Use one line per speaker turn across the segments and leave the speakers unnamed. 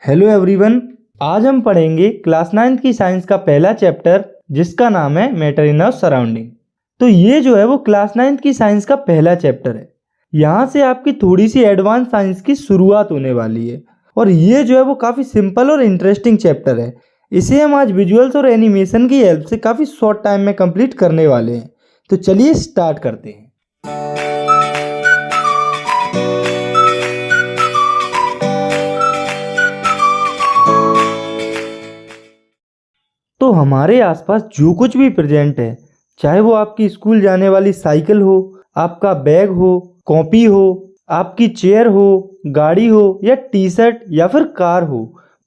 Hello everyone, आज हम पढ़ेंगे क्लास 9 की साइंस का पहला चैप्टर जिसका नाम है मैटर इन आवर सराउंडिंग। तो ये जो है वो क्लास 9 की साइंस का पहला चैप्टर है। यहाँ से आपकी थोड़ी सी एडवांस साइंस की शुरुआत होने वाली है और ये जो है वो काफ़ी सिंपल और इंटरेस्टिंग चैप्टर है। इसे हम आज विजुअल्स और एनिमेशन की हेल्प से काफ़ी शॉर्ट टाइम में कंप्लीट करने वाले हैं। तो चलिए स्टार्ट करते हैं। तो हमारे आसपास जो कुछ भी प्रेजेंट है, चाहे वो आपकी स्कूल जाने वाली साइकिल हो, आपका बैग हो, कॉपी हो, आपकी चेयर हो, गाड़ी हो या टी शर्ट या फिर कार हो,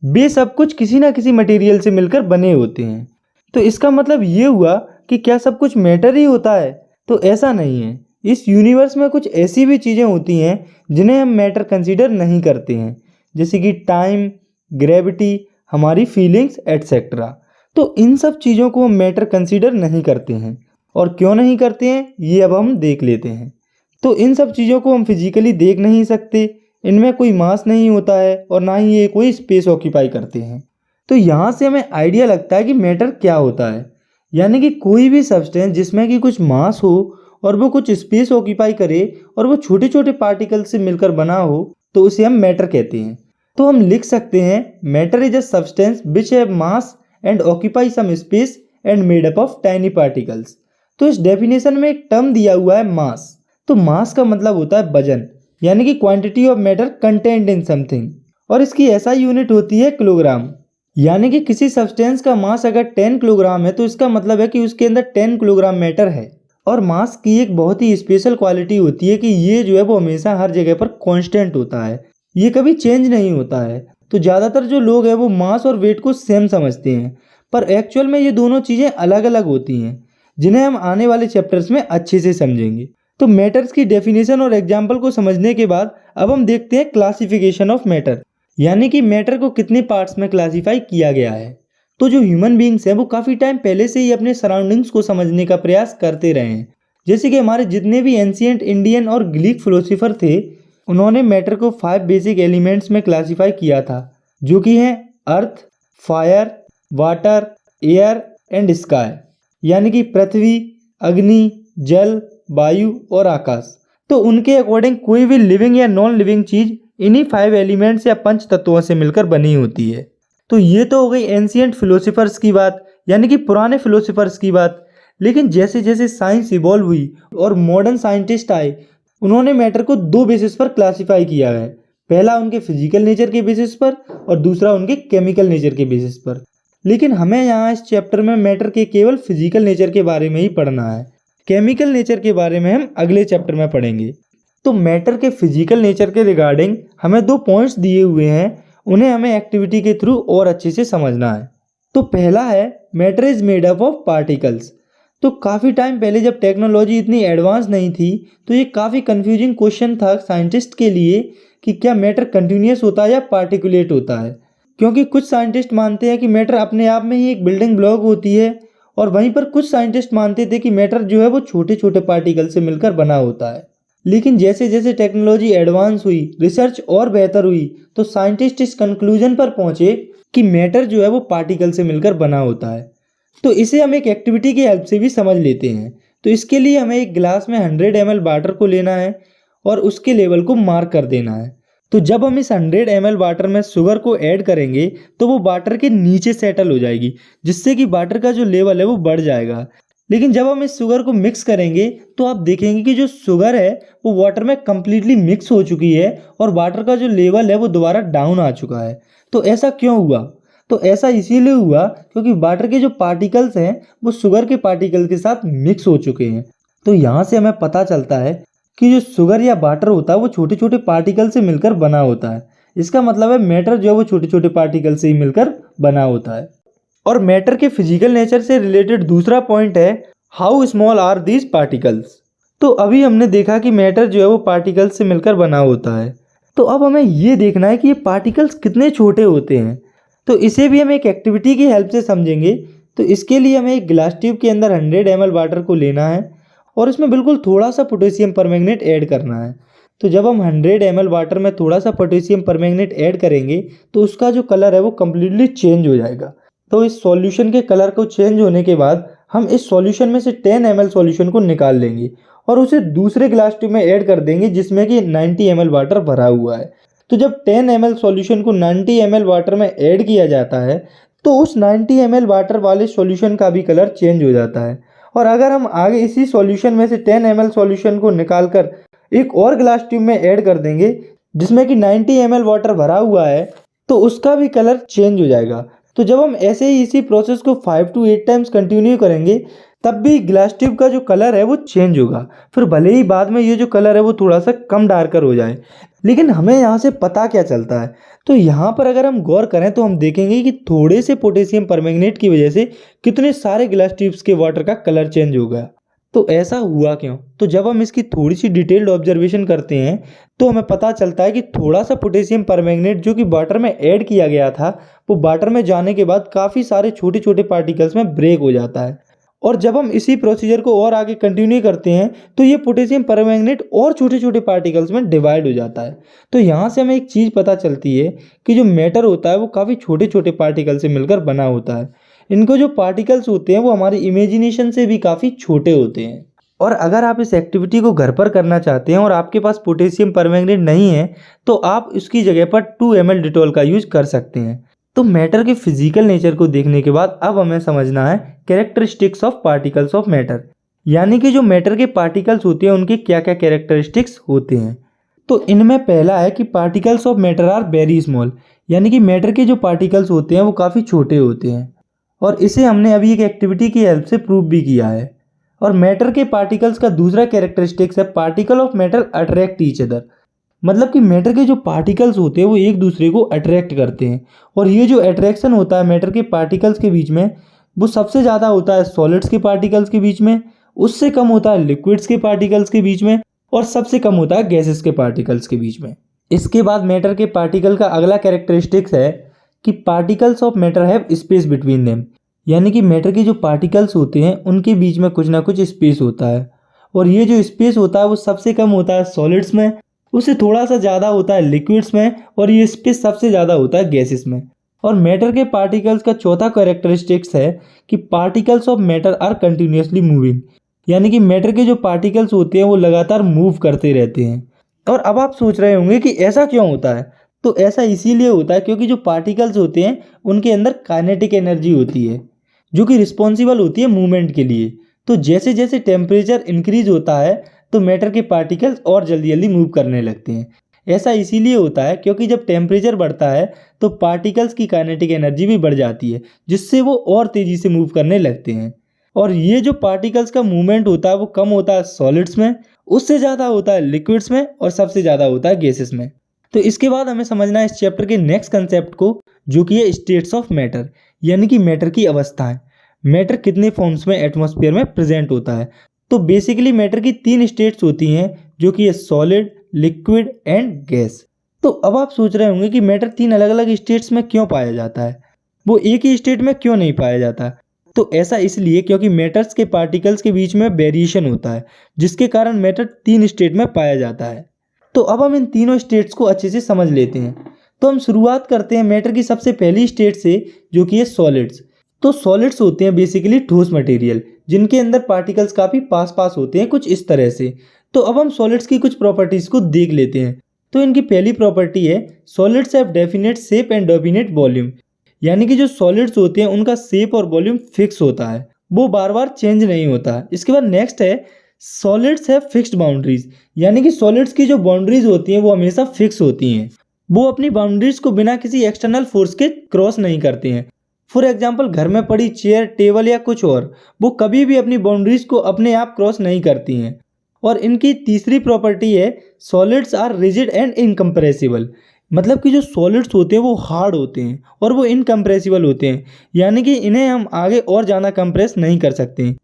वे सब कुछ किसी ना किसी मटेरियल से मिलकर बने होते हैं। तो इसका मतलब ये हुआ कि क्या सब कुछ मैटर ही होता है? तो ऐसा नहीं है। इस यूनिवर्स में कुछ ऐसी भी चीज़ें होती हैं जिन्हें हम मैटर कंसीडर नहीं करते हैं, जैसे कि टाइम, ग्रेविटी, हमारी फीलिंग्स एटसेट्रा। तो इन सब चीज़ों को हम मैटर कंसीडर नहीं करते हैं। और क्यों नहीं करते हैं ये अब हम देख लेते हैं। तो इन सब चीज़ों को हम फिजिकली देख नहीं सकते, इनमें कोई मास नहीं होता है और ना ही ये कोई स्पेस ऑक्यूपाई करते हैं। तो यहाँ से हमें आइडिया लगता है कि मैटर क्या होता है, यानी कि कोई भी सब्सटेंस जिसमें कि कुछ मास हो और वो कुछ स्पेस ऑक्यूपाई करे और वो छोटे छोटे पार्टिकल से मिलकर बना हो, तो उसे हम मैटर कहते हैं। तो हम लिख सकते हैं matter is a substance which have mass and occupy some space and made up of tiny particles। तो इस डेफिनेशन में एक टर्म दिया हुआ है मास। तो मास का मतलब होता है वजन, यानी कि quantity of matter content in something, और इसकी SI यूनिट होती है किलोग्राम। यानी कि किसी सब्सटेंस का मास अगर 10 किलोग्राम है तो इसका मतलब है कि उसके अंदर 10 किलोग्राम मैटर है। और मास की एक बहुत ही स्पेशल क्वालिटी होती है कि ये जो है वो हमेशा हर जगह पर कांस्टेंट होता है, ये कभी चेंज नहीं होता है। तो ज़्यादातर जो लोग हैं वो मास और वेट को सेम समझते हैं, पर एक्चुअल में ये दोनों चीज़ें अलग अलग होती हैं, जिन्हें हम आने वाले चैप्टर्स में अच्छे से समझेंगे। तो मैटर्स की डेफिनेशन और एग्जाम्पल को समझने के बाद अब हम देखते हैं क्लासिफिकेशन ऑफ मैटर, यानी कि मैटर को कितने पार्ट्स में क्लासीफाई किया गया है। तो जो ह्यूमन बींग्स हैं वो काफ़ी टाइम पहले से ही अपने सराउंडिंग्स को समझने का प्रयास करते रहे हैं। जैसे कि हमारे जितने भी एंशिएंट इंडियन और ग्रीक फिलोसोफर थे, उन्होंने मैटर को 5 बेसिक एलिमेंट्स में क्लासीफाई किया था, जो कि हैं earth, fire, water, air and sky, यानी कि पृथ्वी, अग्नि, जल, वायु और आकाश। तो उनके अकॉर्डिंग कोई भी लिविंग या नॉन लिविंग चीज़ इन्हीं 5 एलिमेंट्स या 5 तत्वों से मिलकर बनी होती है। तो ये तो हो गई एंशिएंट फिलोसोफर्स की बात, यानी कि पुराने फिलोसोफर्स की बात। लेकिन जैसे जैसे साइंस इवॉल्व हुई और मॉडर्न साइंटिस्ट आए, उन्होंने मैटर को 2 बेसिस पर क्लासीफाई किया है। पहला उनके फिजिकल नेचर के बेसिस पर और दूसरा उनके केमिकल नेचर के बेसिस पर। लेकिन हमें यहाँ इस चैप्टर में मैटर के केवल फिजिकल नेचर के बारे में ही पढ़ना है। केमिकल नेचर के बारे में हम अगले चैप्टर में पढ़ेंगे। तो मैटर के फिजिकल नेचर के रिगार्डिंग हमें 2 पॉइंट्स दिए हुए हैं, उन्हें हमें एक्टिविटी के थ्रू और अच्छे से समझना है। तो पहला है matter is made up of particles. तो काफ़ी टाइम पहले जब टेक्नोलॉजी इतनी एडवांस नहीं थी तो ये काफ़ी कंफ्यूजिंग क्वेश्चन था साइंटिस्ट के लिए कि क्या मैटर कंटिन्यूस होता है या पार्टिकुलेट होता है। क्योंकि कुछ साइंटिस्ट मानते हैं कि मैटर अपने आप में ही एक बिल्डिंग ब्लॉक होती है, और वहीं पर कुछ साइंटिस्ट मानते थे कि मैटर जो है वो छोटे छोटे पार्टिकल से मिलकर बना होता है। लेकिन जैसे जैसे टेक्नोलॉजी एडवांस हुई, रिसर्च और बेहतर हुई, तो साइंटिस्ट इस कंक्लूजन पर पहुंचे कि मैटर जो है वो पार्टिकल से मिलकर बना होता है। तो इसे हम एक एक्टिविटी की हेल्प से भी समझ लेते हैं। तो इसके लिए हमें एक गिलास में 100 ml वाटर को लेना है और उसके लेवल को मार्क कर देना है। तो जब हम इस 100 ml वाटर में शुगर को ऐड करेंगे तो वो वाटर के नीचे सेटल हो जाएगी, जिससे कि वाटर का जो लेवल है वो बढ़ जाएगा। लेकिन जब हम इस शुगर को मिक्स करेंगे तो आप देखेंगे कि जो शुगर है वो वाटर में कम्प्लीटली मिक्स हो चुकी है और वाटर का जो लेवल है वो दोबारा डाउन आ चुका है। तो ऐसा क्यों हुआ? तो ऐसा इसीलिए हुआ क्योंकि वाटर के जो पार्टिकल्स हैं वो शुगर के पार्टिकल के साथ मिक्स हो चुके हैं। तो यहाँ से हमें पता चलता है कि जो शुगर या वाटर होता है वो छोटे छोटे पार्टिकल से मिलकर बना होता है। इसका मतलब है मैटर जो है वो छोटे छोटे पार्टिकल से ही मिलकर बना होता है। और मैटर के फिजिकल नेचर से रिलेटेड दूसरा पॉइंट है how small are these particles. तो अभी हमने देखा कि मैटर जो है वो पार्टिकल्स से मिलकर बना होता है। तो अब हमें ये देखना है कि ये पार्टिकल्स कितने छोटे होते हैं। तो इसे भी हम एक एक्टिविटी की हेल्प से समझेंगे। तो इसके लिए हमें एक ग्लास ट्यूब के अंदर 100 ml वाटर को लेना है और इसमें बिल्कुल थोड़ा सा पोटेशियम परमैंगनेट ऐड करना है। तो जब हम 100 ml वाटर में थोड़ा सा पोटेशियम परमैंगनेट ऐड करेंगे तो उसका जो कलर है वो कम्प्लीटली चेंज हो जाएगा। तो इस सॉल्यूशन के कलर को चेंज होने के बाद हम इस सॉल्यूशन में से 10 ml सॉल्यूशन को निकाल लेंगे और उसे दूसरे ग्लास ट्यूब में ऐड कर देंगे जिसमें कि 90 ml वाटर भरा हुआ है। तो जब 10 ml सॉल्यूशन को 90 ml वाटर में ऐड किया जाता है तो उस 90 ml वाटर वाले सॉल्यूशन का भी कलर चेंज हो जाता है। और अगर हम आगे इसी सॉल्यूशन में से 10 ml सॉल्यूशन को निकालकर एक और ग्लास ट्यूब में ऐड कर देंगे जिसमें कि 90 ml वाटर भरा हुआ है तो उसका भी कलर चेंज हो जाएगा। तो जब हम ऐसे ही इसी प्रोसेस को 5 to 8 टाइम्स कंटिन्यू करेंगे तब भी ग्लास ट्यूब का जो कलर है वो चेंज होगा। फिर भले ही बाद में ये जो कलर है वो थोड़ा सा कम डार्कर हो जाए, लेकिन हमें यहाँ से पता क्या चलता है? तो यहाँ पर अगर हम गौर करें तो हम देखेंगे कि थोड़े से पोटेशियम परमैंगनेट की वजह से कितने सारे ग्लास ट्यूब्स के वाटर का कलर चेंज हो गया। तो ऐसा हुआ क्यों? तो जब हम इसकी थोड़ी सी डिटेल्ड ऑब्जर्वेशन करते हैं तो हमें पता चलता है कि थोड़ा सा पोटेशियम परमैंगनेट जो कि वाटर में ऐड किया गया था वो वाटर में जाने के बाद काफ़ी सारे छोटे छोटे पार्टिकल्स में ब्रेक हो जाता है। और जब हम इसी प्रोसीजर को और आगे कंटिन्यू करते हैं तो ये पोटेशियम परमैंगनेट और छोटे छोटे पार्टिकल्स में डिवाइड हो जाता है। तो यहाँ से हमें एक चीज़ पता चलती है कि जो मैटर होता है वो काफ़ी छोटे छोटे पार्टिकल से मिलकर बना होता है। इनको जो पार्टिकल्स होते हैं वो हमारी इमेजिनेशन से भी काफ़ी छोटे होते हैं। और अगर आप इस एक्टिविटी को घर पर करना चाहते हैं और आपके पास पोटेशियम परमैंगनेट नहीं है तो आप उसकी जगह पर 2 ml डिटॉल का यूज कर सकते हैं। तो मैटर के फिजिकल नेचर को देखने के बाद अब हमें समझना है characteristics of particles of matter, यानी कि जो मैटर के पार्टिकल्स होते हैं उनके क्या क्या कैरेक्टरिस्टिक्स होते हैं। तो इनमें पहला है कि particles of matter are very small, यानी कि मैटर के जो पार्टिकल्स होते हैं वो काफ़ी छोटे होते हैं और इसे हमने अभी एक एक्टिविटी की हेल्प से प्रूव भी किया है। और मैटर के पार्टिकल्स का दूसरा कैरेक्टरिस्टिक्स है particle of matter attract each other, मतलब कि मैटर के जो पार्टिकल्स होते हैं वो एक दूसरे को अट्रैक्ट करते हैं। और ये जो अट्रैक्शन होता है मैटर के पार्टिकल्स के बीच में वो सबसे ज़्यादा होता है सॉलिड्स के पार्टिकल्स के बीच में, उससे कम होता है लिक्विड्स के पार्टिकल्स के बीच में और सबसे कम होता है गैसेस के पार्टिकल्स के बीच में। इसके बाद मैटर के पार्टिकल का अगला कैरेक्टरिस्टिक्स है कि particles of matter have space between them, यानी कि मैटर के जो पार्टिकल्स होते हैं उनके बीच में कुछ ना कुछ स्पेस होता है। और ये जो स्पेस होता है वो सबसे कम होता है सॉलिड्स में, उससे थोड़ा सा ज़्यादा होता है लिक्विड्स में और ये स्पेस सबसे ज़्यादा होता है गैसेस में। और मैटर के पार्टिकल्स का चौथा कैरेक्टरिस्टिक्स है कि particles of matter are continuously moving, यानी कि मैटर के जो पार्टिकल्स होते हैं वो लगातार मूव करते रहते हैं। और अब आप सोच रहे होंगे कि ऐसा क्यों होता है? तो ऐसा इसीलिए होता है क्योंकि जो पार्टिकल्स होते हैं उनके अंदर काइनेटिक एनर्जी होती है जो कि रिस्पॉन्सिबल होती है मूवमेंट के लिए। तो जैसे जैसे टेम्परेचर इंक्रीज होता है तो मैटर के पार्टिकल्स और जल्दी जल्दी मूव करने लगते हैं। ऐसा इसीलिए होता है क्योंकि जब टेम्परेचर बढ़ता है तो पार्टिकल्स की काइनेटिक एनर्जी भी बढ़ जाती है जिससे वो और तेज़ी से मूव करने लगते हैं। और ये जो पार्टिकल्स का मूवमेंट होता है वो कम होता है सॉलिड्स में, उससे ज़्यादा होता है लिक्विड्स में और सबसे ज़्यादा होता है गैसेस में। तो इसके बाद हमें समझना है इस चैप्टर के नेक्स्ट कंसेप्ट को जो कि है स्टेट्स ऑफ मैटर, यानी कि मैटर की अवस्थाएं। मैटर कितने फॉर्म्स में एटमॉस्फेयर में प्रेजेंट होता है? तो बेसिकली मैटर की 3 स्टेट्स होती हैं जो कि है सॉलिड, लिक्विड एंड गैस। तो अब आप सोच रहे होंगे कि मैटर 3 अलग अलग स्टेट्स में क्यों पाया जाता है, वो एक ही स्टेट में क्यों नहीं पाया जाता? तो ऐसा इसलिए क्योंकि मैटर्स के पार्टिकल्स के बीच में वेरिएशन होता है जिसके कारण मैटर 3 स्टेट में पाया जाता है। तो अब हम इन तीनों स्टेट्स को अच्छे से समझ लेते हैं। तो हम शुरुआत करते हैं मैटर की सबसे पहली स्टेट से जो कि है सॉलिड्स। तो सॉलिड्स होते हैं बेसिकली ठोस मटेरियल जिनके अंदर पार्टिकल्स काफ़ी पास पास होते हैं, कुछ इस तरह से। तो अब हम सॉलिड्स की कुछ प्रॉपर्टीज़ को देख लेते हैं। तो इनकी पहली प्रॉपर्टी है solids have definite shape and definite volume, यानी कि जो सॉलिड्स होते हैं उनका शेप और वॉल्यूम फिक्स होता है, वो बार बार चेंज नहीं होता। इसके बाद नेक्स्ट है सॉलिड्स हैव फिक्स्ड बाउंड्रीज, यानी कि सॉलिड्स की जो बाउंड्रीज होती हैं वो हमेशा फिक्स होती हैं, वो अपनी बाउंड्रीज को बिना किसी एक्सटर्नल फोर्स के क्रॉस नहीं करते हैं। फॉर एग्जाम्पल घर में पड़ी चेयर, टेबल या कुछ और, वो कभी भी अपनी बाउंड्रीज को अपने आप क्रॉस नहीं करती हैं। और इनकी तीसरी प्रॉपर्टी है solids are rigid and incompressible, मतलब कि जो सॉलिड्स होते हैं वो हार्ड होते हैं और वो इनकम्प्रेसिबल होते हैं, यानी कि इन्हें हम आगे और ज़्यादा कंप्रेस नहीं कर सकते हैं,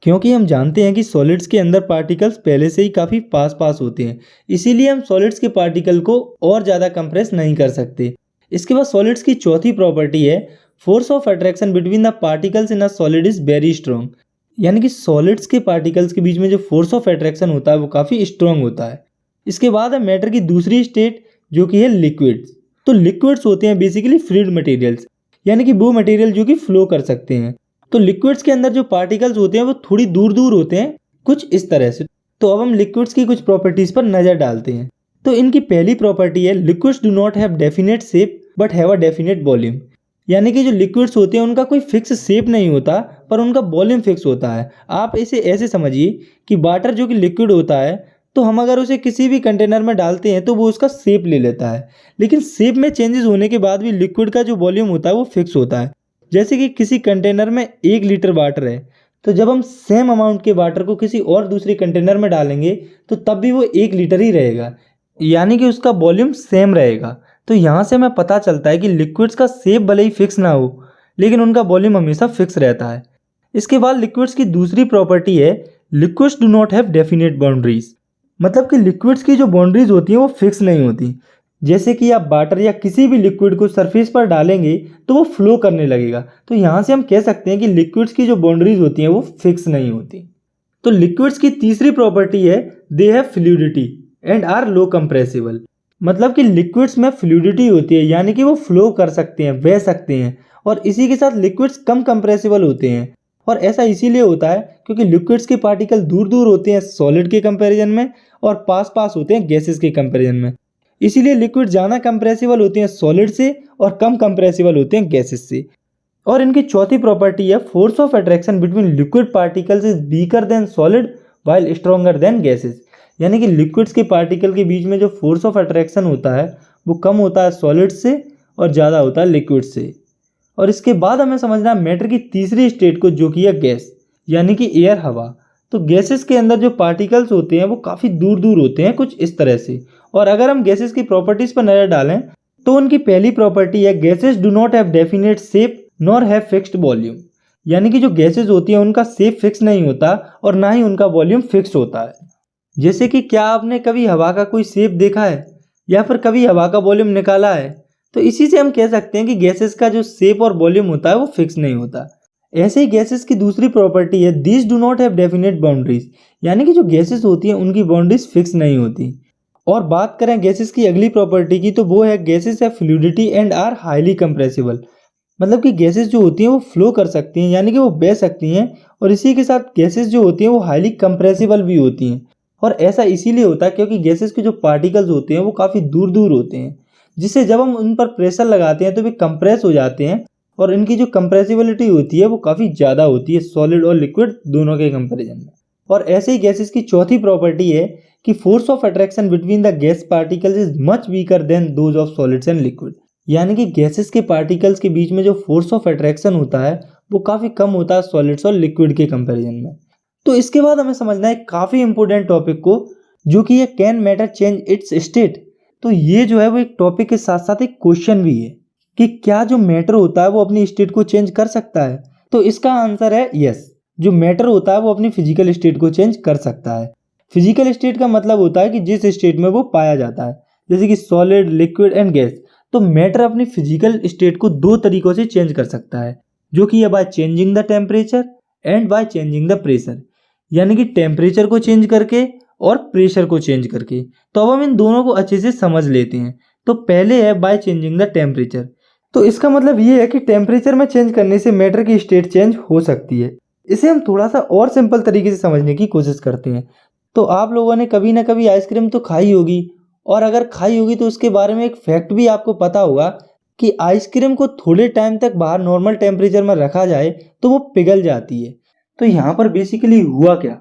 क्योंकि हम जानते हैं कि सॉलिड्स के अंदर पार्टिकल्स पहले से ही काफ़ी पास पास होते हैं, इसीलिए हम सॉलिड्स के पार्टिकल को और ज़्यादा कंप्रेस नहीं कर सकते। इसके बाद सॉलिड्स की चौथी प्रॉपर्टी है force of attraction between the particles in a solid is very strong, यानी कि सॉलिड्स के पार्टिकल्स के बीच में जो फोर्स ऑफ अट्रैक्शन होता है वो काफ़ी स्ट्रॉन्ग होता है। इसके बाद है मैटर की दूसरी स्टेट जो कि है लिक्विड्स। तो लिक्विड्स होते हैं बेसिकली फ्लूइड मटेरियल्स, यानी कि वो मटेरियल जो कि फ्लो कर सकते हैं। तो लिक्विड्स के अंदर जो पार्टिकल्स होते हैं वो थोड़ी दूर दूर होते हैं, कुछ इस तरह से। तो अब हम लिक्विड्स की कुछ प्रॉपर्टीज पर नजर डालते हैं। तो इनकी पहली प्रॉपर्टी है liquids do not have definite shape but have a definite volume, यानी कि जो लिक्विड्स होते हैं उनका कोई फिक्स शेप नहीं होता पर उनका वॉल्यूम फिक्स होता है। आप इसे ऐसे समझिए कि वाटर जो कि लिक्विड होता है, तो हम अगर उसे किसी भी कंटेनर में डालते हैं तो वो उसका शेप ले लेता है, लेकिन शेप में चेंजेस होने के बाद भी लिक्विड का जो वॉल्यूम होता है वो फिक्स होता है। जैसे कि किसी कंटेनर में 1 लीटर वाटर है, तो जब हम सेम अमाउंट के वाटर को किसी और दूसरे कंटेनर में डालेंगे तो तब भी वो 1 लीटर ही रहेगा, यानी कि उसका वॉल्यूम सेम रहेगा। तो यहाँ से हमें पता चलता है कि लिक्विड्स का शेप भले ही फिक्स ना हो लेकिन उनका वॉल्यूम हमेशा फिक्स रहता है। इसके बाद लिक्विड्स की दूसरी प्रॉपर्टी है liquids do not have definite boundaries, मतलब कि लिक्विड्स की जो बाउंड्रीज होती हैं वो फिक्स नहीं होती। जैसे कि आप वाटर या किसी भी लिक्विड को सरफेस पर डालेंगे तो वो फ्लो करने लगेगा, तो यहाँ से हम कह सकते हैं कि लिक्विड्स की जो बाउंड्रीज होती हैं वो फिक्स नहीं होती। तो लिक्विड्स की तीसरी प्रॉपर्टी है they have fluidity and are low compressible, मतलब कि लिक्विड्स में फ्लूइडिटी होती है, यानी कि वो फ्लो कर सकते हैं, बह सकते हैं, और इसी के साथ लिक्विड्स कम कंप्रेसिबल होते हैं। और ऐसा इसीलिए होता है क्योंकि लिक्विड्स के पार्टिकल दूर दूर होते हैं सॉलिड के कंपैरिजन में और पास पास होते हैं गैसेस के कंपैरिजन में। इसीलिए लिक्विड ज़्यादा कंप्रेसिबल होते हैं सॉलिड से और कम कंप्रेसिबल होते हैं गैसेस से। और इनकी चौथी प्रॉपर्टी है force of attraction between liquid particles is weaker then solid while stronger than gases, यानी कि लिक्विड्स के पार्टिकल के बीच में जो फोर्स ऑफ अट्रैक्शन होता है वो कम होता है सॉलिड से और ज़्यादा होता है लिक्विड से। और इसके बाद हमें समझना है मैटर की तीसरी स्टेट को जो कि है गैस, यानी कि एयर, हवा। तो गैसेस के अंदर जो पार्टिकल्स होते हैं वो काफ़ी दूर दूर होते हैं, कुछ इस तरह से। और अगर हम गैसेस की प्रॉपर्टीज़ पर नज़र डालें तो उनकी पहली प्रॉपर्टी है gases do not have definite shape nor have fixed volume, यानी कि जो गैसेस होती हैं उनका शेप फिक्स नहीं होता और ना ही उनका वॉल्यूम फिक्स होता है। जैसे कि क्या आपने कभी हवा का कोई शेप देखा है या फिर कभी हवा का वॉल्यूम निकाला है? तो इसी से हम कह सकते हैं कि गैसेस का जो शेप और वॉल्यूम होता है वो फिक्स नहीं होता। ऐसे ही गैसेस की दूसरी प्रॉपर्टी है these do not have definite boundaries, यानी कि जो गैसेस होती हैं उनकी बाउंड्रीज फिक्स नहीं होती। और बात करें गैसेस की अगली प्रॉपर्टी की तो वो है gases have fluidity and are highly compressible, मतलब कि गैसेस जो होती हैं वो फ्लो कर सकती हैं, यानी कि वो बह सकती हैं, और इसी के साथ गैसेस जो होती हैं वो हाईली कंप्रेसिबल भी होती हैं। और ऐसा इसीलिए होता है क्योंकि गैसेस के जो पार्टिकल्स होते हैं वो काफ़ी दूर दूर होते हैं, जिससे जब हम उन पर प्रेशर लगाते हैं तो वे कंप्रेस हो जाते हैं और इनकी जो कंप्रेसिबिलिटी होती है वो काफ़ी ज़्यादा होती है सॉलिड और लिक्विड दोनों के कंपैरिजन में। और ऐसे ही गैसेस की चौथी प्रॉपर्टी है कि force of attraction between the gas particles is much weaker then those of solids and liquid, यानी कि गैसेस के पार्टिकल्स के बीच में जो फोर्स ऑफ अट्रैक्शन होता है वो काफ़ी कम होता है सॉलिड्स और लिक्विड के कंपैरिजन में। तो इसके बाद हमें समझना है काफ़ी इंपॉर्टेंट टॉपिक को जो कि ये can matter change it's state. तो ये जो है वो एक टॉपिक के साथ साथ एक क्वेश्चन भी है कि क्या जो मैटर होता है वो अपनी स्टेट को चेंज कर सकता है? तो इसका आंसर है यस, जो मैटर होता है वो अपनी फिजिकल स्टेट को चेंज कर सकता है। फिजिकल स्टेट का मतलब होता है कि जिस स्टेट में वो पाया जाता है, जैसे कि सॉलिड, लिक्विड एंड गैस। तो मैटर अपनी फिजिकल स्टेट को 2 तरीकों से चेंज कर सकता है, जो कि है by changing the temperature and by changing the pressure, यानी कि टेम्परेचर को चेंज करके और प्रेशर को चेंज करके। तो अब हम इन दोनों को अच्छे से समझ लेते हैं। तो पहले है बाय चेंजिंग द टेम्परेचर। तो इसका मतलब ये है कि टेम्परेचर में चेंज करने से मैटर की स्टेट चेंज हो सकती है। इसे हम थोड़ा सा और सिंपल तरीके से समझने की कोशिश करते हैं। तो आप लोगों ने कभी ना कभी आइसक्रीम तो खाई होगी, और अगर खाई होगी तो उसके बारे में एक फैक्ट भी आपको पता होगा कि आइसक्रीम को थोड़े टाइम तक बाहर नॉर्मल टेम्परेचर में रखा जाए तो वो पिघल जाती है। तो यहाँ पर बेसिकली हुआ क्या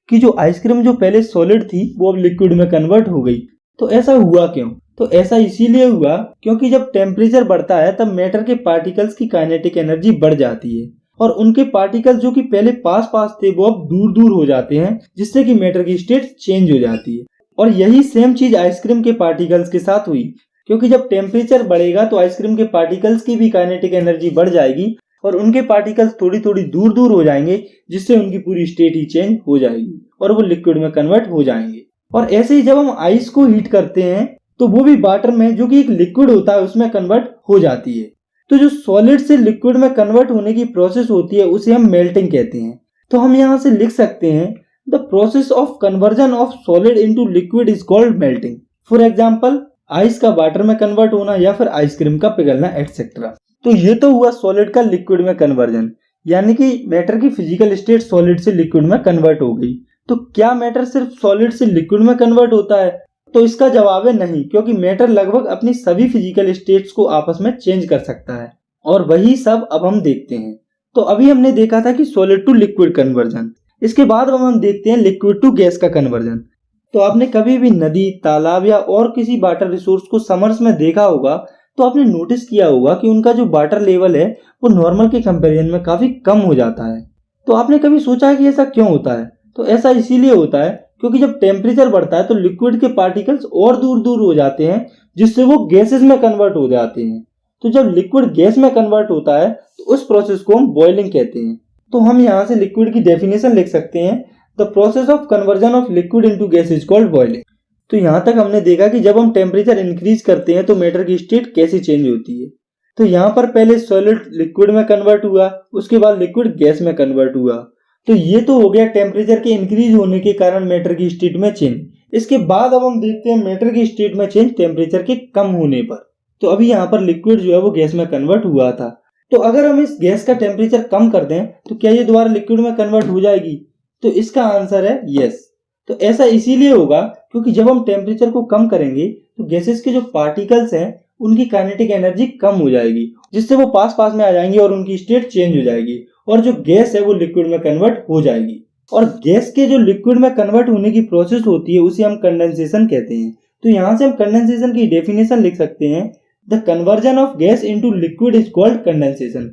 कि जो आइसक्रीम जो पहले सॉलिड थी वो अब लिक्विड में कन्वर्ट हो गई। तो ऐसा हुआ क्यों? तो ऐसा इसीलिए हुआ क्योंकि जब टेम्परेचर बढ़ता है तब मैटर के पार्टिकल्स की काइनेटिक एनर्जी बढ़ जाती है और उनके पार्टिकल्स जो कि पहले पास पास थे वो अब दूर दूर हो जाते हैं, जिससे कि मैटर की स्टेट चेंज हो जाती है। और यही सेम चीज आइसक्रीम के पार्टिकल्स के साथ हुई, क्योंकि जब टेम्परेचर बढ़ेगा तो आइसक्रीम के पार्टिकल्स की भी काइनेटिक एनर्जी बढ़ जाएगी और उनके पार्टिकल्स थोड़ी थोड़ी दूर दूर हो जाएंगे, जिससे उनकी पूरी स्टेट ही चेंज हो जाएगी और वो लिक्विड में कन्वर्ट हो जाएंगे। और ऐसे ही जब हम आइस को हीट करते हैं तो वो भी वाटर में, जो कि एक लिक्विड होता है, उसमें कन्वर्ट हो जाती है। तो जो सॉलिड से लिक्विड में कन्वर्ट होने की प्रोसेस होती है उसे हम मेल्टिंग कहते हैं। तो हम यहाँ से लिख सकते हैं the process of conversion of solid into liquid is called melting. For example ice का वाटर में कन्वर्ट होना या फिर आइसक्रीम का पिघलना एटसेट्रा। तो ये तो हुआ सॉलिड का लिक्विड में कन्वर्जन, यानी कि मैटर की फिजिकल स्टेट सॉलिड से लिक्विड में कन्वर्ट हो गई। तो क्या मैटर सिर्फ सॉलिड से लिक्विड में कन्वर्ट होता है? तो इसका जवाब है नहीं, क्योंकि मैटर लगभग अपनी सभी फिजिकल स्टेट्स को आपस में चेंज कर सकता है, और वही सब अब हम देखते हैं। तो अभी हमने देखा था कि सॉलिड टू लिक्विड कन्वर्जन। इसके बाद अब हम देखते हैं लिक्विड टू गैस का कन्वर्जन। तो आपने कभी भी नदी, तालाब या और किसी वाटर रिसोर्स को समर्स में देखा होगा, तो आपने नोटिस किया होगा कि उनका जो वाटर लेवल है वो नॉर्मल के कंपैरिजन में काफी कम हो जाता है। तो आपने कभी सोचा है कि ऐसा क्यों होता है? तो ऐसा इसीलिए होता है क्योंकि जब टेम्परेचर बढ़ता है तो लिक्विड के पार्टिकल्स और दूर दूर हो जाते हैं, जिससे वो गैसेस में कन्वर्ट हो जाते हैं। तो जब लिक्विड गैस में कन्वर्ट होता है तो उस प्रोसेस को हम बॉइलिंग कहते हैं। तो हम यहाँ से लिक्विड की डेफिनेशन लिख सकते हैं, the process of conversion of liquid into gas is called boiling. तो यहाँ तक हमने देखा कि जब हम टेम्परेचर इंक्रीज करते हैं तो मैटर की स्टेट कैसे चेंज होती है। तो यहाँ पर पहले सॉलिड लिक्विड में कन्वर्ट हुआ, उसके बाद लिक्विड गैस में कन्वर्ट हुआ। तो ये तो हो गया टेम्परेचर के इंक्रीज होने के कारण मैटर की स्टेट में चेंज। इसके बाद अब हम देखते हैं मैटर की स्टेट में चेंज टेम्परेचर के कम होने पर। तो अभी यहाँ पर लिक्विड जो है वो गैस में कन्वर्ट हुआ था। तो अगर हम इस गैस का टेम्परेचर कम कर दें तो क्या ये दोबारा लिक्विड में कन्वर्ट हो जाएगी? तो इसका आंसर है यस। तो ऐसा इसीलिए होगा क्योंकि जब हम टेम्परेचर को कम करेंगे तो गैसेस के जो पार्टिकल्स हैं उनकी काइनेटिक एनर्जी कम हो जाएगी, जिससे वो पास पास में आ जाएंगे और उनकी स्टेट चेंज हो जाएगी, और जो गैस है वो लिक्विड में कन्वर्ट हो जाएगी। और गैस के जो लिक्विड में कन्वर्ट होने की प्रोसेस होती है उसे हम कंडेंसेशन कहते हैं। तो यहाँ से हम कंडेंसेशन की डेफिनेशन लिख सकते हैं, the conversion of gas into liquid is called condensation.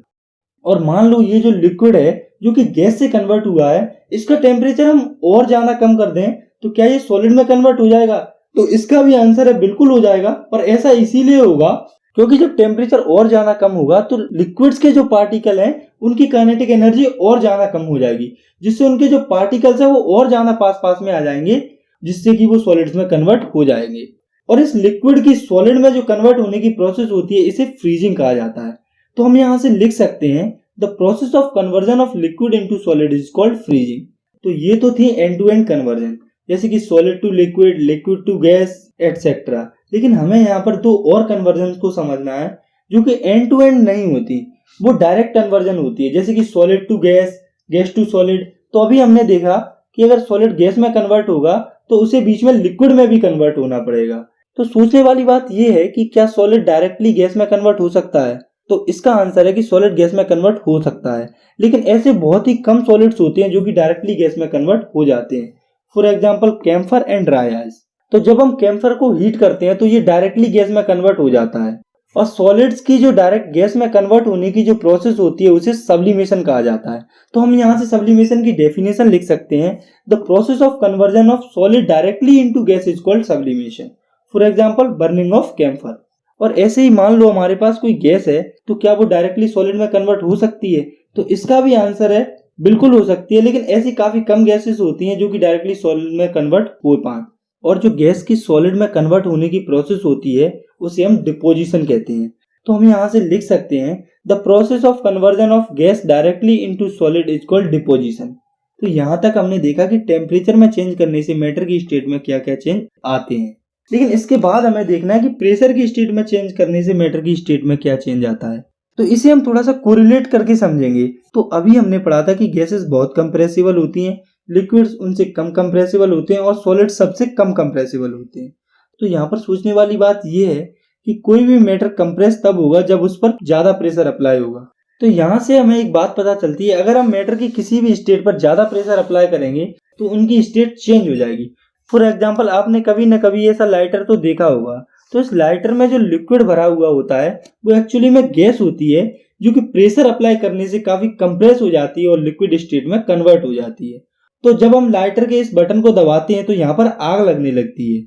और मान लो ये जो लिक्विड है जो कि गैस से कन्वर्ट हुआ है, इसका टेम्परेचर हम और ज्यादा कम कर दें तो क्या ये सॉलिड में कन्वर्ट हो जाएगा? तो इसका भी आंसर है बिल्कुल हो जाएगा। पर ऐसा इसीलिए होगा क्योंकि जब टेम्परेचर और ज्यादा कम होगा तो लिक्विड्स के जो पार्टिकल हैं उनकी काइनेटिक एनर्जी और ज्यादा कम हो जाएगी, जिससे उनके जो पार्टिकल्स हैं वो और ज्यादा पास पास में आ जाएंगे, जिससे कि वो सॉलिड्स में कन्वर्ट हो जाएंगे। और इस लिक्विड की सॉलिड में जो कन्वर्ट होने की प्रोसेस होती है इसे फ्रीजिंग कहा जाता है। तो हम यहाँ से लिख सकते हैं, the process of conversion of liquid into solid is called freezing. तो ये तो थी एंड टू एंड कन्वर्जन, जैसे कि solid to liquid, liquid to gas etcetera. लेकिन हमें यहाँ पर दो और कन्वर्जन को समझना है जो कि एंड टू एंड नहीं होती, वो डायरेक्ट कन्वर्जन होती है, जैसे कि solid to gas, gas to solid. तो अभी हमने देखा कि अगर सॉलिड गैस में कन्वर्ट होगा तो उसे बीच में लिक्विड में भी कन्वर्ट होना पड़ेगा। तो सोचने वाली बात यह है कि क्या सॉलिड डायरेक्टली गैस में कन्वर्ट हो सकता है? तो इसका आंसर है कि सॉलिड गैस में कन्वर्ट हो सकता है, लेकिन ऐसे बहुत ही कम सॉलिड्स होते हैं जो कि डायरेक्टली गैस में कन्वर्ट हो जाते हैं। For example camphor and dry ice. तो जब हम कैम्फर को हीट करते हैं तो ये डायरेक्टली गैस में कन्वर्ट हो जाता है, और सॉलिड्स की जो डायरेक्ट गैस में कन्वर्ट होने की जो प्रोसेस होती है उसे सब्लिमेशन कहा जाता है। तो हम यहाँ से सब्लिमेशन की डेफिनेशन लिख सकते हैं, the process of conversion of solid directly into gas is called sublimation. For example burning of camphor. और ऐसे ही मान लो हमारे पास कोई गैस है, तो क्या वो डायरेक्टली सॉलिड में कन्वर्ट हो सकती है? तो इसका भी आंसर है बिल्कुल हो सकती है, लेकिन ऐसी काफी कम गैसेस होती हैं जो कि डायरेक्टली सॉलिड में कन्वर्ट हो पाए। और जो गैस की सॉलिड में कन्वर्ट होने की प्रोसेस होती है उसे हम डिपोजिशन कहते हैं। तो हम यहाँ से लिख सकते हैं, the process of conversion of gas directly into solid is called deposition. तो यहाँ तक हमने देखा कि टेम्परेचर में चेंज करने से मैटर की स्टेट में क्या क्या चेंज आते हैं, लेकिन इसके बाद हमें देखना है कि प्रेशर की स्टेट में चेंज करने से मैटर की स्टेट में क्या चेंज आता है। तो इसे हम थोड़ा सा कोरिलेट करके समझेंगे। तो अभी हमने पढ़ा था कि गैसेस बहुत कंप्रेसिबल होती हैं, लिक्विड्स उनसे कम कंप्रेसिबल होते हैं और सॉलिड सबसे कम कंप्रेसिबल होते हैं। तो यहाँ पर सोचने वाली बात यह है कि कोई भी मैटर कंप्रेस तब होगा जब उस पर ज्यादा प्रेशर अप्लाई होगा। तो यहाँ से हमें एक बात पता चलती है, अगर हम मैटर की किसी भी स्टेट पर ज्यादा प्रेशर अप्लाई करेंगे तो उनकी स्टेट चेंज हो जाएगी। फॉर एग्जाम्पल आपने कभी न कभी ऐसा लाइटर तो देखा होगा। तो इस लाइटर में जो लिक्विड भरा हुआ होता है वो एक्चुअली में गैस होती है, जो कि प्रेशर अप्लाई करने से काफी कंप्रेस हो जाती है और लिक्विड स्टेट में कन्वर्ट हो जाती है। तो जब हम लाइटर के इस बटन को दबाते हैं तो यहाँ पर आग लगने लगती है।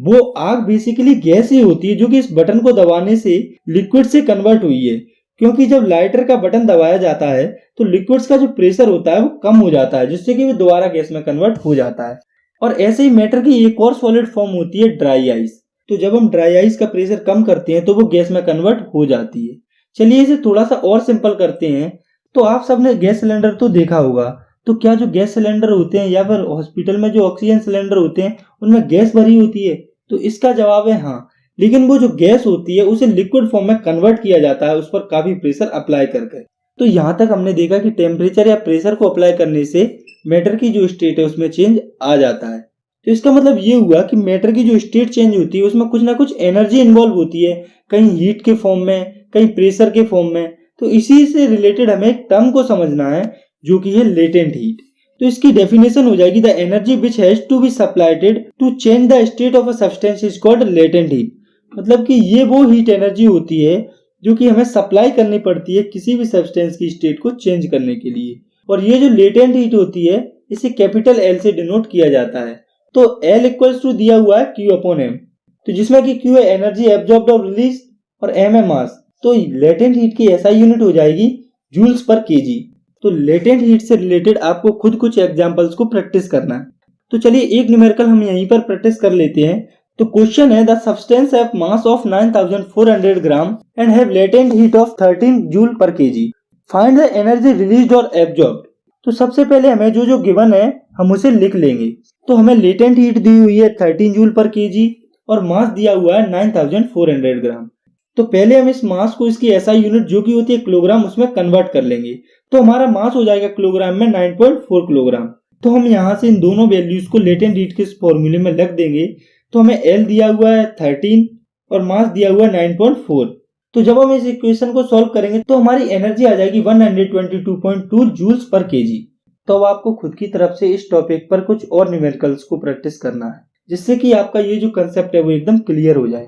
वो आग बेसिकली गैस ही होती है जो कि इस बटन को दबाने से लिक्विड से कन्वर्ट हुई है, क्योंकि जब लाइटर का बटन दबाया जाता है तो लिक्विड्स का जो प्रेशर होता है वो कम हो जाता है, जिससे कि वो दोबारा गैस में कन्वर्ट हो जाता है। और ऐसे ही मैटर की एक और सॉलिड फॉर्म होती है ड्राई आइस। तो जब हम ड्राई आइस का प्रेशर कम करते हैं तो वो गैस में कन्वर्ट हो जाती है। चलिए इसे थोड़ा सा और सिंपल करते हैं। तो आप सबने गैस सिलेंडर तो देखा होगा, तो क्या जो गैस सिलेंडर होते हैं या फिर हॉस्पिटल में जो ऑक्सीजन सिलेंडर होते हैं उनमें गैस भरी होती है? तो इसका जवाब है हाँ। लेकिन वो जो गैस होती है उसे लिक्विड फॉर्म में कन्वर्ट किया जाता है उस पर काफी प्रेशर अप्लाई करके। तो यहाँ तक हमने देखा कि टेम्परेचर या प्रेशर को अप्लाई करने से मैटर की जो स्टेट है उसमें चेंज आ जाता है। तो इसका मतलब ये हुआ कि मैटर की जो स्टेट चेंज होती है उसमें कुछ ना कुछ एनर्जी इन्वॉल्व होती है, कहीं हीट के फॉर्म में, कहीं प्रेशर के फॉर्म में। तो इसी से रिलेटेड हमें एक टर्म को समझना है जो कि है लेटेंट हीट। तो इसकी डेफिनेशन हो जाएगी the energy which has to be supplied to change the state of a substance is called latent heat. मतलब कि ये वो हीट एनर्जी होती है जो कि हमें सप्लाई करनी पड़ती है किसी भी सब्सटेंस की स्टेट को चेंज करने के लिए। और ये जो लेटेंट हीट होती है इसे कैपिटल एल से डिनोट किया जाता है। तो L इक्वल्स टू दिया हुआ है Q अपॉन M, तो जिसमें कि Q है एनर्जी एब्जॉर्ब्ड और रिलीज और M है मास। तो लेटेंट हीट की SI यूनिट हो जाएगी जूल्स पर केजी। तो लेटेंट हीट से रिलेटेड आपको खुद कुछ एग्जांपल्स को प्रैक्टिस करना है। तो चलिए एक न्यूमेरिकल हम यहीं पर प्रैक्टिस कर लेते हैं। तो क्वेश्चन है the substance have mass of 9400 gram and have latent heat of 13 joule पर KG, find the energy released और एब्जॉर्ब्ड। तो सबसे पहले हमें जो गिवन है हम उसे लिख लेंगे। तो हमें लेटेंट हीट दी हुई है 13 जूल पर केजी और मास दिया हुआ है 9400 ग्राम। तो पहले हम इस मास को इसकी एसआई यूनिट जो कि होती है किलोग्राम उसमें कन्वर्ट कर लेंगे। तो हमारा मास हो जाएगा किलोग्राम में 9.4 किलोग्राम। तो हम यहाँ से इन दोनों वैल्यूज को लेटेंट हीट के इस फॉर्मूले में रख देंगे। तो हमें L दिया हुआ है 13 और मास दिया हुआ है 9.4। तो जब हम इस इक्वेशन को सॉल्व करेंगे तो हमारी एनर्जी आ जाएगी 122.2 जूल्स पर केजी। तो अब आपको खुद की तरफ से इस टॉपिक पर कुछ और न्यूमेरिकल्स को प्रैक्टिस करना है जिससे कि आपका ये जो कंसेप्ट है वो एकदम क्लियर हो जाए।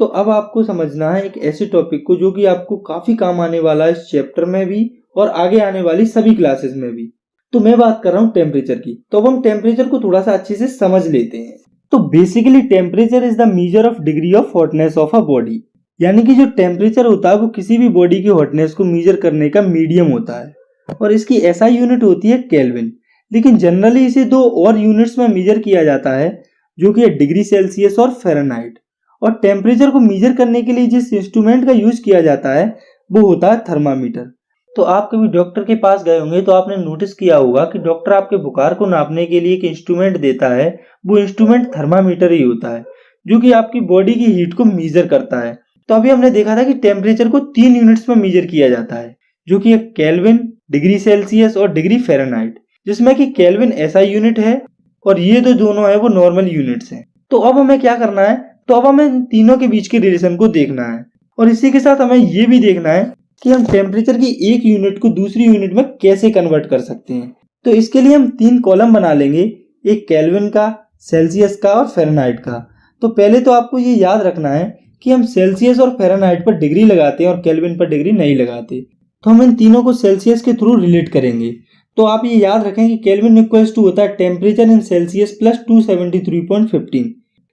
तो अब आपको समझना है एक ऐसे टॉपिक को जो कि आपको काफी काम आने वाला है इस चैप्टर में भी और आगे आने वाली सभी क्लासेस में भी। तो मैं बात कर रहा हूँ टेम्परेचर की। तो अब हम टेम्परेचर को थोड़ा सा अच्छे से समझ लेते हैं। तो basically temperature is the measure of degree of hotness of a body, यानी कि जो टेम्परेचर होता है वो किसी भी बॉडी की हॉटनेस को मेजर करने का मीडियम होता है और इसकी एसआई यूनिट होती है केल्विन। लेकिन जनरली इसे दो और यूनिट्स में मेजर किया जाता है जो कि है डिग्री सेल्सियस और फ़ारेनहाइट। और टेम्परेचर को मेजर करने के लिए जिस इंस्ट्रूमेंट का यूज किया जाता है वो होता है थर्मामीटर। तो आप कभी डॉक्टर के पास गए होंगे तो आपने नोटिस किया होगा कि डॉक्टर आपके बुखार को नापने के लिए एक इंस्ट्रूमेंट देता है, वो इंस्ट्रूमेंट थर्मामीटर ही होता है जो कि आपकी बॉडी की हीट को मेजर करता है। तो अभी हमने देखा था कि टेम्परेचर को 3 यूनिट्स में मेजर किया जाता है जो कि एक केल्विन, डिग्री सेल्सियस और डिग्री फ़ारेनहाइट, जिसमें कि केल्विन एसआई यूनिट है और ये दोनों है वो नॉर्मल यूनिट्स हैं। तो अब हमें क्या करना है, तो अब हमें इन तीनों के बीच के रिलेशन को देखना है और इसी के साथ हमें ये भी देखना है कि हम टेम्परेचर की एक यूनिट को दूसरी यूनिट में कैसे कन्वर्ट कर सकते हैं। तो इसके लिए हम 3 कॉलम बना लेंगे, एक केल्विन का, सेल्सियस का और फ़ारेनहाइट का। तो पहले तो आपको ये याद रखना है कि हम सेल्सियस और फ़ारेनहाइट पर डिग्री लगाते हैं और केल्विन पर डिग्री नहीं लगाते। तो हम इन तीनों को सेल्सियस के थ्रू रिलेट करेंगे। तो आप ये याद रखें कि केल्विन इक्वल्स टू होता है टेम्परेचर इन सेल्सियस प्लस 273.15,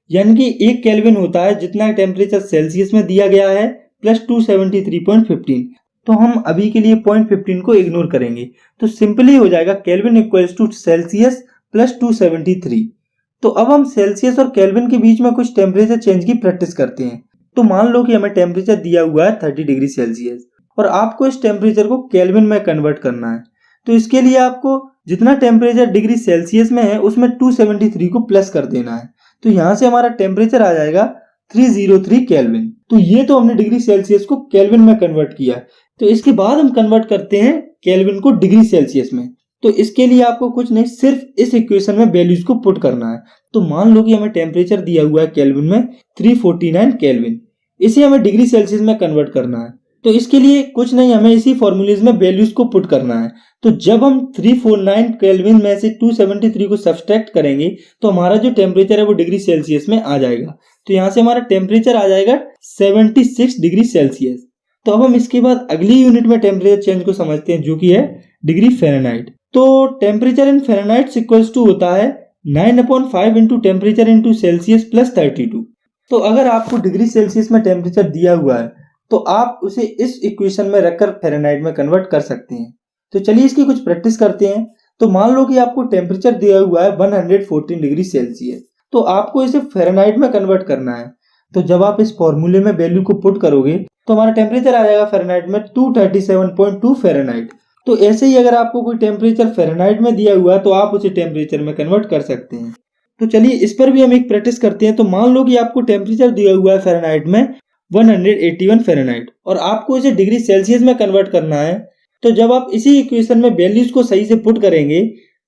यानी कि एक केल्विन होता है जितना टेम्परेचर सेल्सियस में दिया गया है प्लस 273.15। तो हम अभी के लिए 0.15 को इग्नोर करेंगे। तो सिंपली हो जाएगा Kelvin equals to Celsius plus 273। तो अब हम सेल्सियस और केल्विन के बीच में कुछ टेम्परेचर चेंज की प्रैक्टिस करते हैं। तो मान लो कि हमें टेम्परेचर दिया हुआ है 30 डिग्री सेल्सियस और आपको इस टेम्परेचर को केल्विन में कन्वर्ट करना है। तो इसके लिए आपको जितना टेम्परेचर डिग्री सेल्सियस में है उसमें 273 को प्लस कर देना है। तो यहाँ से हमारा टेम्परेचर आ जाएगा 303 केल्विन। तो ये तो हमने डिग्री सेल्सियस को केल्विन में कन्वर्ट किया। तो इसके बाद हम कन्वर्ट करते हैं केल्विन को डिग्री सेल्सियस में। तो इसके लिए आपको कुछ नहीं, सिर्फ इस इक्वेशन में वैल्यूज को पुट करना है। तो मान लो कि हमें टेम्परेचर दिया हुआ है केल्विन में 349 केल्विन, इसे हमें डिग्री सेल्सियस में कन्वर्ट करना है। तो इसके लिए कुछ नहीं, हमें इसी फॉर्मूलेज में वैल्यूज को पुट करना है। तो जब हम 349 केल्विन में से 273 को सब्सट्रैक्ट करेंगे तो हमारा जो टेम्परेचर है वो डिग्री सेल्सियस में आ जाएगा। तो यहाँ से हमारा टेम्परेचर आ जाएगा 76 डिग्री सेल्सियस। तो अब हम इसके बाद अगली यूनिट में टेम्परेचर चेंज को समझते हैं जो कि है डिग्री फ़ारेनहाइट। तो temperature in Fahrenheit equals to होता है 9/5 into temperature into Celsius plus 32। तो अगर आपको डिग्री सेल्सियस में टेम्परेचर दिया हुआ है तो आप उसे इस इक्वेशन में रखकर फ़ारेनहाइट में कन्वर्ट कर सकते हैं। तो चलिए इसकी कुछ प्रैक्टिस करते हैं। तो मान लो कि आपको टेम्परेचर दिया हुआ है 114 डिग्री सेल्सियस, तो आपको इसे फ़ारेनहाइट में कन्वर्ट करना है। तो जब आप इस फॉर्मूले में वैल्यू को पुट करोगे तो हमारा टेम्परेचर आ जाएगा फ़ारेनहाइट में 237.2 फ़ारेनहाइट। तो ऐसे ही अगर आपको कोई टेम्परेचर फ़ारेनहाइट में दिया हुआ है तो आप उसे टेम्परेचर में कन्वर्ट कर सकते हैं। तो चलिए इस पर भी हम एक प्रैक्टिस करते हैं। तो मान लो कि आपको टेम्परेचर दिया हुआ है फ़ारेनहाइट में 181 फ़ारेनहाइट और आपको इसे डिग्री सेल्सियस में कन्वर्ट करना है। तो जब आप इसी इक्वेशन में वैल्यूज को सही से पुट करेंगे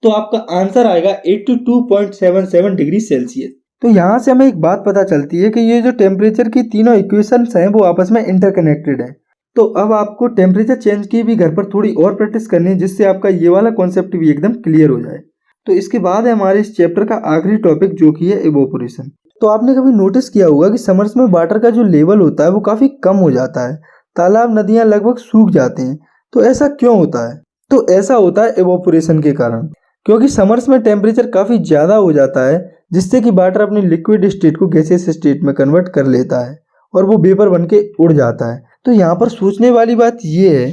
तो आपका आंसर आएगा 82.77 डिग्री सेल्सियस। तो यहाँ से हमें एक बात पता चलती है कि ये जो टेम्परेचर की तीनों इक्वेशंस हैं वो आपस में इंटरकनेक्टेड है। तो अब आपको टेम्परेचर चेंज की भी घर पर थोड़ी और प्रैक्टिस करनी है जिससे आपका ये वाला कॉन्सेप्ट भी एकदम क्लियर हो जाए। तो इसके बाद है हमारे इस चैप्टर का आखिरी टॉपिक जो कि है इवोपोरेशन। तो आपने कभी नोटिस किया होगा कि समर्स में वाटर का जो लेवल होता है वो काफ़ी कम हो जाता है, तालाब नदियाँ लगभग सूख जाते हैं। तो ऐसा क्यों होता है? तो ऐसा होता है इवोपोरेशन के कारण, क्योंकि समर्स में टेम्परेचर काफ़ी ज़्यादा हो जाता है जिससे कि वाटर अपनी लिक्विड स्टेट को गैसियस स्टेट में कन्वर्ट कर लेता है और वो वेपर बन के उड़ जाता है। तो यहाँ पर सोचने वाली बात ये है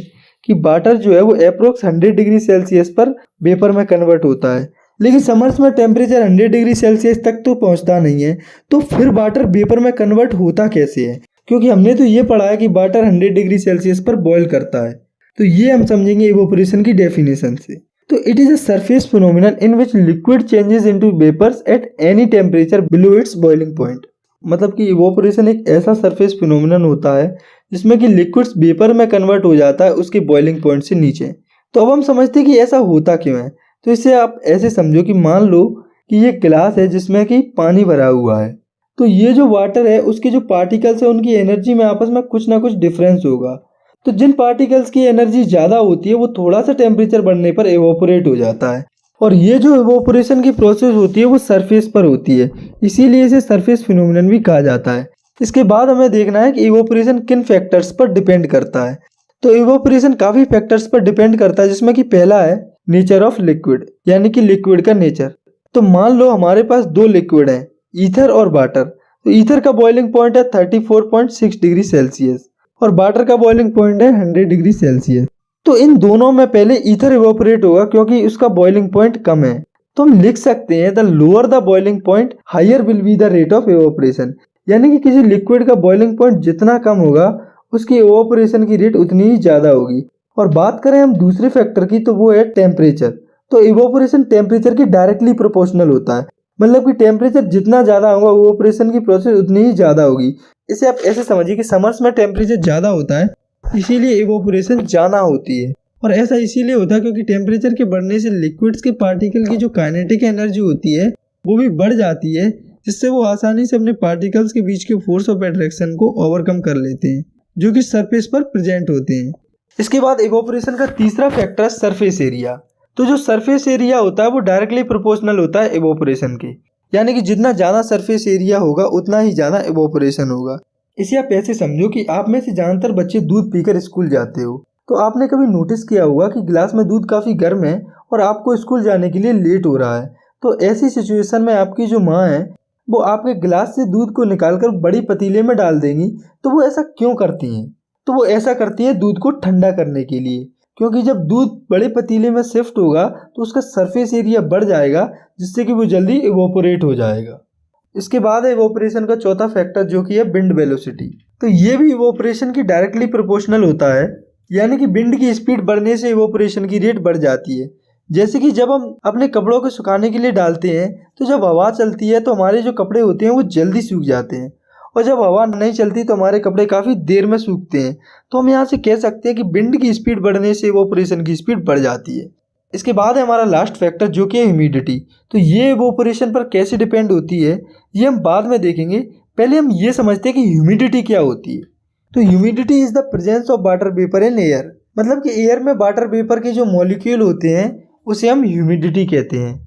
कि वाटर जो है वो अप्रोक्स 100 डिग्री सेल्सियस पर वेपर में कन्वर्ट होता है, लेकिन समर्स में टेम्परेचर 100 डिग्री सेल्सियस तक तो पहुँचता नहीं है। तो फिर वाटर वेपर में कन्वर्ट होता कैसे है? क्योंकि हमने तो ये पढ़ा है कि वाटर 100 डिग्री सेल्सियस पर बॉयल करता है। तो ये हम समझेंगे इवोपोरेशन की डेफिनेशन से। तो it is a surface phenomenon in which liquid changes into vapours at any temperature below its boiling point. मतलब कि इवोपोरेशन एक ऐसा सरफेस फिनोमिनन होता है जिसमें कि लिक्विड्स वेपर में कन्वर्ट हो जाता है उसके बॉइलिंग पॉइंट से नीचे। तो अब हम समझते हैं कि ऐसा होता क्यों है। तो इसे आप ऐसे समझो कि मान लो कि ये गिलास है जिसमें कि पानी भरा हुआ है। तो ये जो वाटर है उसके जो पार्टिकल्स है उनकी एनर्जी में आपस में कुछ ना कुछ डिफरेंस होगा। तो जिन पार्टिकल्स की एनर्जी ज़्यादा होती है वो थोड़ा सा टेम्परेचर बढ़ने पर एवोपोरेट हो जाता है, और ये जो इवोपोरेशन की प्रोसेस होती है वो सरफेस पर होती है, इसीलिए इसे सरफेस फिनोमिनन भी कहा जाता है। इसके बाद हमें देखना है कि इवोपोरेशन किन फैक्टर्स पर डिपेंड करता है। तो इवोपोरेशन काफ़ी फैक्टर्स पर डिपेंड करता है जिसमें कि पहला है नेचर ऑफ लिक्विड, यानी कि लिक्विड का नेचर। तो मान लो हमारे पास दो लिक्विड हैं, ईथर और वाटर। तो ईथर का बॉइलिंग पॉइंट है 34.6 डिग्री सेल्सियस और वाटर का बॉइलिंग पॉइंट है 100 डिग्री सेल्सियस। तो इन दोनों में पहले ईथर इवोपोरेट होगा क्योंकि उसका बॉइलिंग पॉइंट कम है। तो हम लिख सकते हैं the lower the boiling point higher will be the rate of evaporation, यानी कि किसी लिक्विड का बॉइलिंग पॉइंट जितना कम होगा उसकी इवोपोरेशन की रेट उतनी ही ज़्यादा होगी। और बात करें हम दूसरे फैक्टर की तो वो है टेम्परेचर। तो इवोपोरेशन टेम्परेचर की डायरेक्टली प्रोपोर्शनल होता है, मतलब कि टेम्परेचर जितना ज़्यादा होगा इवोपोरेशन की प्रोसेस उतनी ही ज़्यादा होगी। इसे आप ऐसे समझिए कि समर्स में टेम्परेचर ज़्यादा होता है इसीलिए इवोपोरेशन ज़्यादा होती है, और ऐसा इसीलिए होता है क्योंकि टेम्परेचर के बढ़ने से लिक्विड्स के पार्टिकल की जो काइनेटिक एनर्जी होती है वो भी बढ़ जाती है, जिससे वो आसानी से अपने पार्टिकल्स के बीच के फोर्स ऑफ अट्रैक्शन को ओवरकम कर लेते हैं जो कि सरफेस पर प्रेजेंट होते हैं। इसके बाद इवोपोरेशन का तीसरा फैक्टर है सरफेस एरिया। तो जो सरफेस एरिया होता है वो डायरेक्टली प्रोपोर्शनल होता है इवोपोरेशन के, यानी कि जितना ज़्यादा सरफेस एरिया होगा उतना ही ज़्यादा इवोपोरेशन होगा। इसे आप ऐसे समझो कि आप में से ज़्यादातर बच्चे दूध पीकर स्कूल जाते हो। तो आपने कभी नोटिस किया होगा कि गिलास में दूध काफ़ी गर्म है और आपको स्कूल जाने के लिए लेट हो रहा है। तो ऐसी सिचुएशन में आपकी जो माँ है वो आपके गिलास से दूध को निकालकर बड़ी पतीले में डाल देंगी। तो वो ऐसा क्यों करती हैं? तो वो ऐसा करती है दूध को ठंडा करने के लिए, क्योंकि जब दूध बड़े पतीले में शिफ्ट होगा तो उसका सरफेस एरिया बढ़ जाएगा जिससे कि वो जल्दी इवोपोरेट हो जाएगा। इसके बाद है इवोपोरेशन का चौथा फैक्टर जो कि है विंड वेलोसिटी। तो ये भी इवोपोरेशन की डायरेक्टली प्रोपोर्शनल होता है, यानी कि विंड की स्पीड बढ़ने से इवोपोरेशन की रेट बढ़ जाती है। जैसे कि जब हम अपने कपड़ों को सुखाने के लिए डालते हैं तो जब हवा चलती है तो हमारे जो कपड़े होते हैं वो जल्दी सूख जाते हैं, और जब हवा नहीं चलती तो हमारे कपड़े काफ़ी देर में सूखते हैं। तो हम यहाँ से कह सकते हैं कि विंड की स्पीड बढ़ने से इवोपोरेशन की स्पीड बढ़ जाती है। इसके बाद है हमारा लास्ट फैक्टर जो कि है ह्यूमिडिटी। तो ये इवोपोरेशन पर कैसे डिपेंड होती है ये हम बाद में देखेंगे। पहले हम ये समझते हैं कि ह्यूमिडिटी क्या होती है। तो humidity is the presence of water vapour in air, मतलब कि एयर में वाटर वेपर के जो मॉलिक्यूल होते हैं उसे हम ह्यूमिडिटी कहते हैं।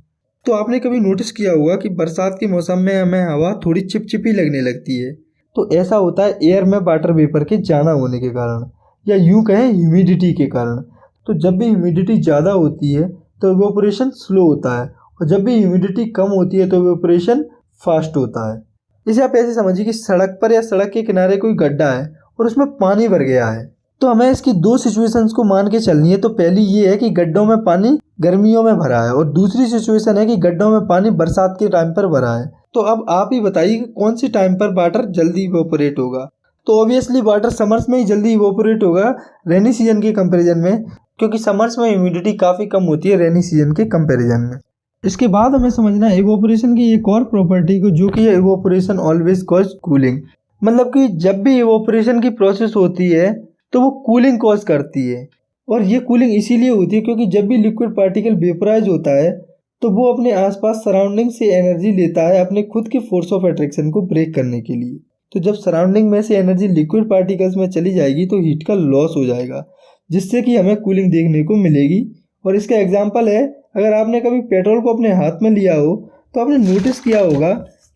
तो आपने कभी नोटिस किया होगा कि बरसात के मौसम में हमें हवा थोड़ी चिपचिपी लगने लगती है। तो ऐसा होता है एयर में वाटर वेपर के ज़्यादा होने के कारण, या यूँ कहें ह्यूमिडिटी के कारण। तो जब भी ह्यूमिडिटी ज़्यादा होती है तो इवोपोरेशन स्लो होता है, और जब भी ह्यूमिडिटी कम होती है तो इवोपोरेशन फास्ट होता है। इसे आप ऐसे समझिए कि सड़क पर या सड़क के किनारे कोई गड्ढा है और उसमें पानी भर गया है। तो हमें इसकी दो सिचुएशंस को मान के चलनी है। तो पहली ये है कि गड्ढों में पानी गर्मियों में भरा है, और दूसरी सिचुएशन है कि गड्ढों में पानी बरसात के टाइम पर भरा है। तो अब आप ही बताइए कि कौन सी टाइम पर वाटर जल्दी इवोपोरेट होगा। तो ऑब्वियसली वाटर समर्स में ही जल्दी इवोपोरेट होगा रेनी सीजन के कंपैरिजन में, क्योंकि समर्स में ह्यूमिडिटी काफ़ी कम होती है रेनी सीजन के कंपैरिजन में। इसके बाद हमें समझना है इवोपोरेशन की एक और प्रॉपर्टी को, जो कि है इवोपोरेशन ऑलवेज कॉज कूलिंग। मतलब कि जब भी इवोपोरेशन की प्रोसेस होती है तो वो कूलिंग कॉज करती है। और ये कूलिंग इसीलिए होती है क्योंकि जब भी लिक्विड पार्टिकल वेपोराइज होता है तो वो अपने आसपास सराउंडिंग से एनर्जी लेता है अपने खुद के फोर्स ऑफ अट्रैक्शन को ब्रेक करने के लिए। तो जब सराउंडिंग में से एनर्जी लिक्विड पार्टिकल्स में चली जाएगी तो हीट का लॉस हो जाएगा, जिससे कि हमें कूलिंग देखने को मिलेगी। और इसका एग्जांपल है, अगर आपने कभी पेट्रोल को अपने हाथ में लिया हो तो आपने नोटिस किया होगा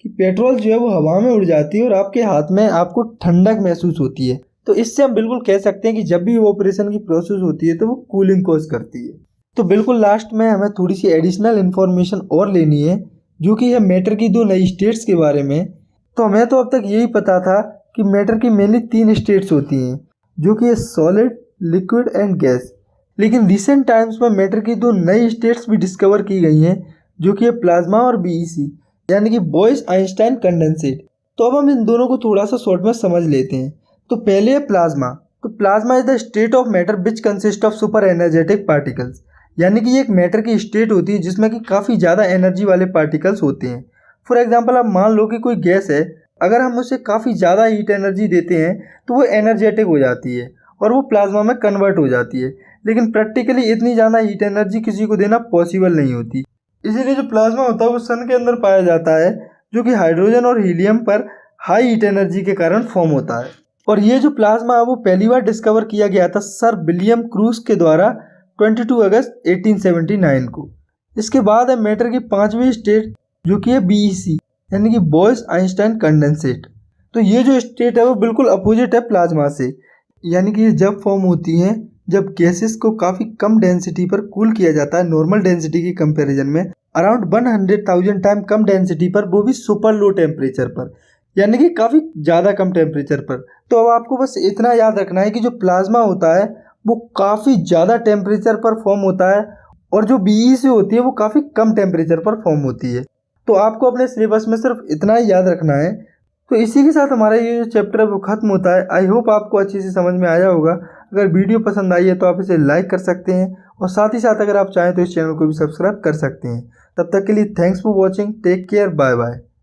कि पेट्रोल जो है वो हवा में उड़ जाती है और आपके हाथ में आपको ठंडक महसूस होती है। तो इससे हम बिल्कुल कह सकते हैं कि जब भी इवोपोरेशन की प्रोसेस होती है तो वो कूलिंग कॉज करती है। तो बिल्कुल लास्ट में हमें थोड़ी सी एडिशनल इन्फॉर्मेशन और लेनी है, जो कि है मैटर की 2 नई स्टेट्स के बारे में। तो हमें तो अब तक यही पता था कि मैटर की मेनली 3 स्टेट्स होती हैं, जो कि है सॉलिड, लिक्विड एंड गैस। लेकिन रिसेंट टाइम्स में मैटर की 2 नई स्टेट्स भी डिस्कवर की गई हैं, जो कि है प्लाज्मा और बीईसी, यानी कि बॉयस आइंस्टाइन कंडेंसेट। तो अब हम इन दोनों को थोड़ा सा शॉर्ट में समझ लेते हैं। तो पहले है प्लाज्मा। तो plasma is the state of matter which consist of super energetic particles, यानी कि एक मैटर की स्टेट होती है जिसमें कि काफ़ी ज़्यादा एनर्जी वाले पार्टिकल्स होते हैं। फॉर एग्जांपल, आप मान लो कि कोई गैस है, अगर हम उसे काफ़ी ज़्यादा हीट एनर्जी देते हैं तो वो एनर्जेटिक हो जाती है और वो प्लाज्मा में कन्वर्ट हो जाती है। लेकिन प्रैक्टिकली इतनी ज़्यादा हीट एनर्जी किसी को देना पॉसिबल नहीं होती। इसीलिए जो प्लाज्मा होता है वो सन के अंदर पाया जाता है, जो कि हाइड्रोजन और हीलियम पर हाई हीट एनर्जी के कारण फॉर्म होता है। और ये जो प्लाज्मा है वो पहली बार डिस्कवर किया गया था सर विलियम क्रूज के द्वारा 22 अगस्त 1879 को। इसके बाद है मैटर की 5वीं स्टेट, जो कि है बीईसी, यानी कि बॉयस आइंस्टाइन कंडेंसेट। तो ये जो स्टेट है वो बिल्कुल अपोजिट है प्लाज्मा से, यानी कि ये जब फॉर्म होती हैं जब गैसेस को काफ़ी कम डेंसिटी पर कूल किया जाता है, नॉर्मल डेंसिटी की कंपैरिजन में अराउंड 100,000 टाइम कम डेंसिटी पर, वो भी सुपर लो टेम्परेचर पर, यानी कि काफ़ी ज़्यादा कम टेम्परेचर पर। तो अब आपको बस इतना याद रखना है कि जो प्लाज्मा होता है वो काफ़ी ज़्यादा टेम्परेचर पर फॉर्म होता है और जो बीईसी होती है वो काफ़ी कम टेम्परेचर पर फॉर्म होती है। तो आपको अपने सिलेबस में सिर्फ इतना ही याद रखना है। तो इसी के साथ हमारा ये जो चैप्टर है वो ख़त्म होता है। आई होप आपको अच्छे से समझ में आया होगा। अगर वीडियो पसंद आई है तो आप इसे लाइक कर सकते हैं और साथ ही साथ अगर आप चाहें तो इस चैनल को भी सब्सक्राइब कर सकते हैं। तब तक के लिए thanks for watching, take care, bye bye.